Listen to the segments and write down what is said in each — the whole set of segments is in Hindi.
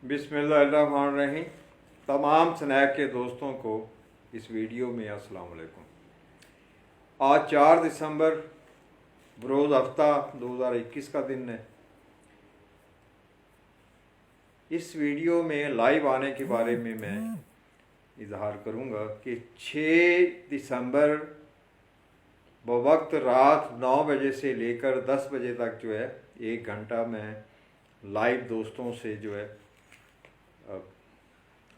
बिस्मिल्लाहिर्रहमानिर्रहीम। तमाम स्नैप के दोस्तों को इस वीडियो में अस्सलाम वालेकुम। आज 4 दिसंबर बरोज़ हफ्ता 2021 का दिन है। इस वीडियो में लाइव आने के बारे में मैं इजहार करूँगा कि 6 दिसंबर बवक्त रात 9 बजे से लेकर 10 बजे तक जो है 1 घंटा मैं लाइव दोस्तों से जो है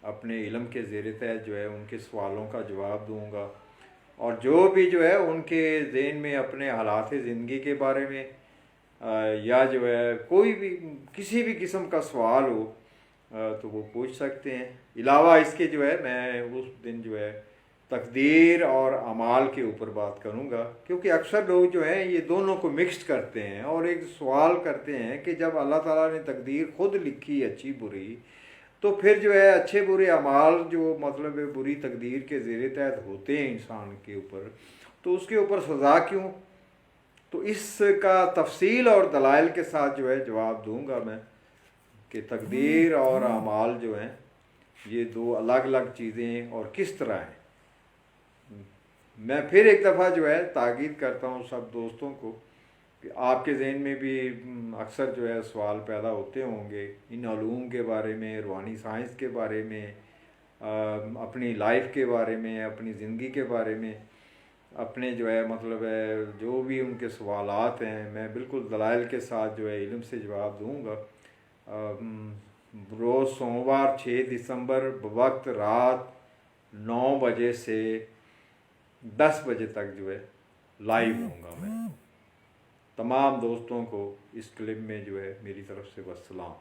अपने इल्म के ज़ेर तहत जो है उनके सवालों का जवाब दूंगा, और जो भी जो है उनके ज़हन में अपने हालात ज़िंदगी के बारे में या जो है कोई भी किसी भी किस्म का सवाल हो तो वो पूछ सकते हैं। अलावा इसके जो है मैं उस दिन जो है तकदीर और अमाल के ऊपर बात करूंगा, क्योंकि अक्सर लोग जो हैं ये दोनों को मिक्स करते हैं और एक सवाल करते हैं कि जब अल्लाह ताला ने तकदीर खुद लिखी अच्छी बुरी, तो फिर जो है अच्छे बुरे अमाल जो मतलब बुरी तकदीर के ज़ेर तहत होते हैं इंसान के ऊपर, तो उसके ऊपर सज़ा क्यों? तो इसका तफसील और दलाइल के साथ जो है जवाब दूंगा मैं कि तकदीर और अमाल जो हैं ये दो अलग अलग चीज़ें और किस तरह हैं। मैं फिर एक दफ़ा जो है ताकीद करता हूँ सब दोस्तों को कि आपके जहन में भी अक्सर जो है सवाल पैदा होते होंगे इन उलूम के बारे में, रूहानी साइंस के बारे में, अपनी लाइफ के बारे में, अपनी ज़िंदगी के बारे में, अपने जो है मतलब है जो भी उनके सवालात हैं मैं बिल्कुल दलाइल के साथ जो है इल्म से जवाब दूँगा। रोज़ सोमवार 6 दिसंबर वक्त रात 9 बजे से 10 बजे तक जो है लाइव होऊंगा मैं। तमाम दोस्तों को इस क्लिप में जो है मेरी तरफ से वस्सलाम।